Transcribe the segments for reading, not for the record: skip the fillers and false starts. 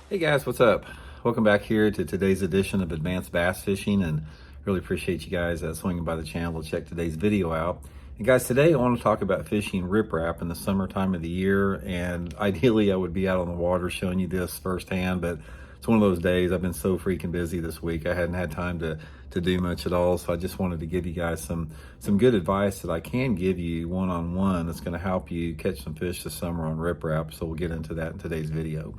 Hey guys, what's up? Welcome back here to today's edition of Advanced Bass Fishing, and really appreciate you guys swinging by the channel to check today's video out. And guys, today I want to talk about fishing riprap in the summertime of the year, and ideally I would be out on the water showing you this firsthand, but it's one of those days. I've been so freaking busy this week. I hadn't had time to do much at all, so I just wanted to give you guys some good advice that I can give you one-on-one that's going to help you catch some fish this summer on riprap. So we'll get into that in today's video.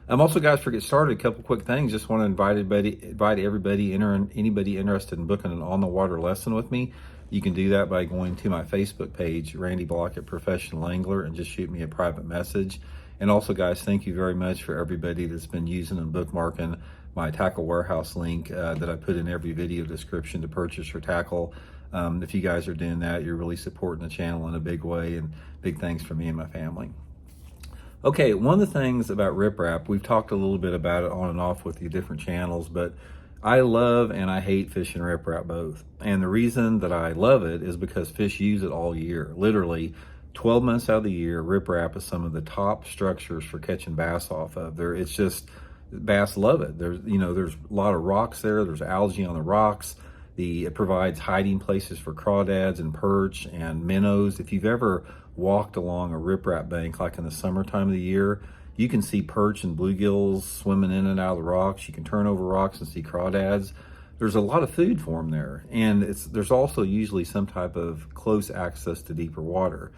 Also, guys, for get started, a couple quick things. Just want to invite everybody, anybody interested in booking an on-the-water lesson with me. You can do that by going to my Facebook page, Randy Blaukat Professional Angler, and just shoot me a private message. And also, guys, thank you very much for everybody that's been using and bookmarking my tackle warehouse link that I put in every video description to purchase your tackle. If you guys are doing that, you're really supporting the channel in a big way, and big thanks for me and my family. Okay, one of the things about riprap, we've talked a little bit about it on and off with the different channels, but I love and I hate fishing riprap both. And the reason that I love it is because fish use it all year. Literally 12 months out of the year, riprap is some of the top structures for catching bass off of. It's just, bass love it. There's a lot of rocks there. There's algae on the rocks. It provides hiding places for crawdads and perch and minnows. If you've ever walked along a riprap bank, like in the summertime of the year, you can see perch and bluegills swimming in and out of the rocks. You can turn over rocks and see crawdads. There's a lot of food for them there. And there's also usually some type of close access to deeper water.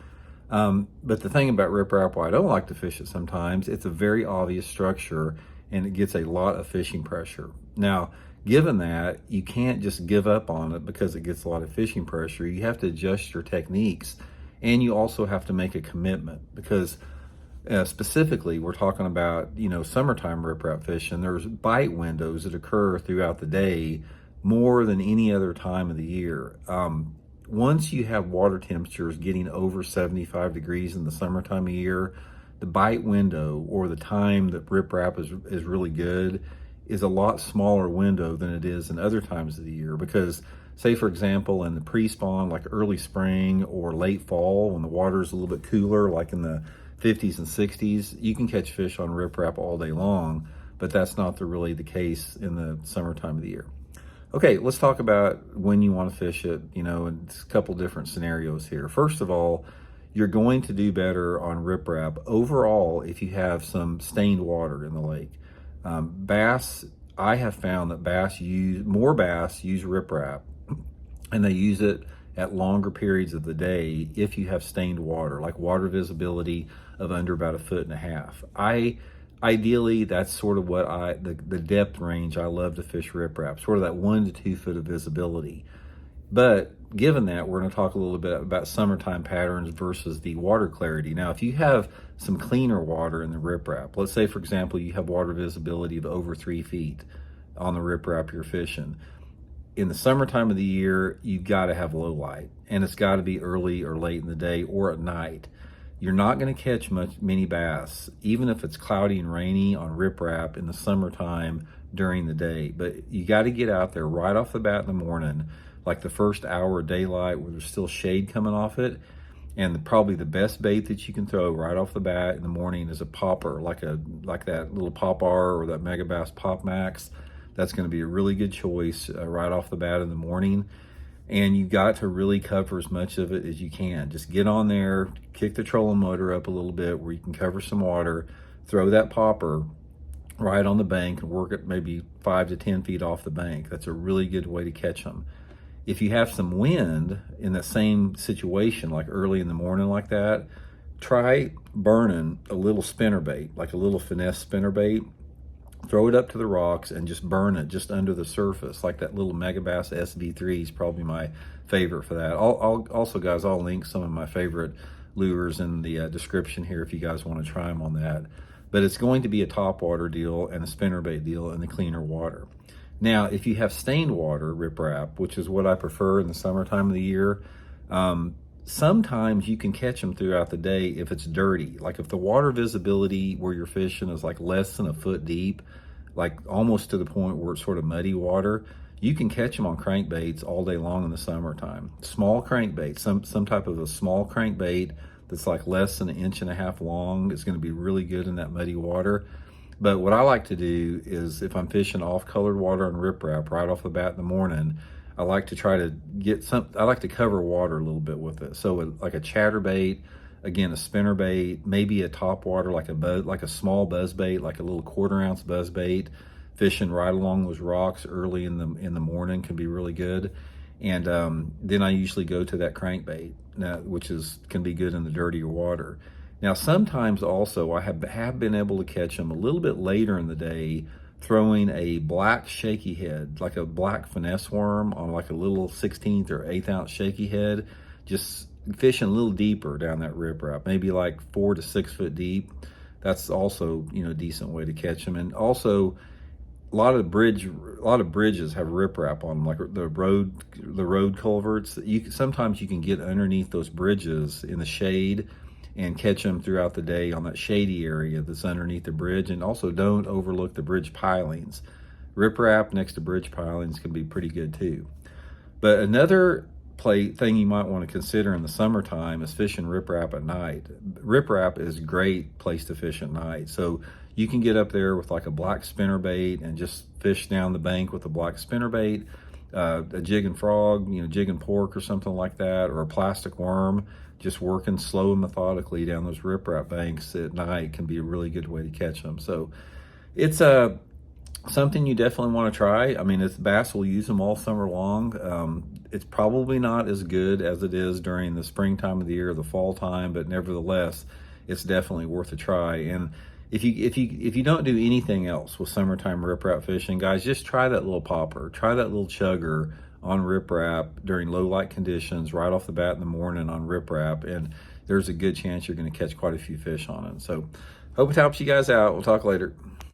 But the thing about riprap, why I don't like to fish it sometimes, it's a very obvious structure and it gets a lot of fishing pressure. Now, given that, you can't just give up on it because it gets a lot of fishing pressure. You have to adjust your techniques, and you also have to make a commitment because specifically we're talking about, summertime riprap fishing. There's bite windows that occur throughout the day more than any other time of the year. Once you have water temperatures getting over 75 degrees in the summertime of year, the bite window, or the time that riprap is really good, is a lot smaller window than it is in other times of the year. Because say, for example, in the pre-spawn, like early spring or late fall, when the water is a little bit cooler, like in the 50s and 60s, you can catch fish on riprap all day long, but that's not really the case in the summertime of the year. Okay, let's talk about when you want to fish it, and a couple different scenarios here. First of all, you're going to do better on riprap overall if you have some stained water in the lake. Bass, I have found that more bass use riprap, and they use it at longer periods of the day if you have stained water, like water visibility of under about 1.5 feet. Ideally, that's sort of what the depth range I love to fish riprap, sort of that 1 to 2 foot of visibility. But given that, we're going to talk a little bit about summertime patterns versus the water clarity. Now, if you have some cleaner water in the riprap, let's say, for example, you have water visibility of over 3 feet on the riprap you're fishing. In the summertime of the year, you've got to have low light, and it's got to be early or late in the day or at night. You're not going to catch many bass, even if it's cloudy and rainy, on riprap in the summertime during the day. But you got to get out there right off the bat in the morning, like the first hour of daylight where there's still shade coming off it. And probably the best bait that you can throw right off the bat in the morning is a popper, like that little Pop R or that Megabass Pop Max. That's going to be a really good choice right off the bat in the morning. And you got to really cover as much of it as you can. Just get on there, kick the trolling motor up a little bit where you can cover some water, throw that popper right on the bank and work it maybe 5 to 10 feet off the bank. That's a really good way to catch them. If you have some wind in that same situation, like early in the morning like that, try burning a little spinnerbait, like a little finesse spinnerbait. Throw it up to the rocks and just burn it just under the surface, like that little Megabass SV3 is probably my favorite for that. Also, guys, I'll link some of my favorite lures in the description here if you guys want to try them on that. But it's going to be a topwater deal and a spinnerbait deal in the cleaner water. Now, if you have stained water riprap, which is what I prefer in the summertime of the year, sometimes you can catch them throughout the day if it's dirty. Like if the water visibility where you're fishing is like less than 1 foot deep, like almost to the point where it's sort of muddy water, you can catch them on crankbaits all day long in the summertime. Small crankbait, some type of a small crankbait that's like less than 1.5 inches long is going to be really good in that muddy water. But what I like to do is if I'm fishing off colored water on riprap right off the bat in the morning, I like to try to I like to cover water a little bit with it. So like a chatterbait, again, a spinner bait, maybe a top water, like a small buzz bait, like a little 1/4 ounce buzz bait, fishing right along those rocks early in the morning can be really good. And then I usually go to that crankbait, which can be good in the dirtier water. Now, sometimes also I have been able to catch them a little bit later in the day, throwing a black shaky head, like a black finesse worm on like a little 16th or 1/8 ounce shaky head, just fishing a little deeper down that riprap, maybe like 4 to 6 foot deep. That's also, a decent way to catch them. And also, a lot of bridges have riprap on them, like the road culverts. Sometimes you can get underneath those bridges in the shade and catch them throughout the day on that shady area that's underneath the bridge. And also, don't overlook the bridge pilings. Riprap next to bridge pilings can be pretty good too. But another thing you might want to consider in the summertime is fishing riprap at night. Riprap is a great place to fish at night. So you can get up there with like a black spinner bait and just fish down the bank with a black spinner bait, a jig and frog, jig and pork or something like that, or a plastic worm. Just working slow and methodically down those riprap banks at night can be a really good way to catch them. So it's something you definitely want to try. I mean, bass will use them all summer long. It's probably not as good as it is during the springtime of the year, or the fall time, but nevertheless, it's definitely worth a try. And if you don't do anything else with summertime riprap fishing, guys, just try that little popper, try that little chugger on riprap during low light conditions right off the bat in the morning on riprap, and there's a good chance you're going to catch quite a few fish on it. So hope it helps you guys out. We'll talk later.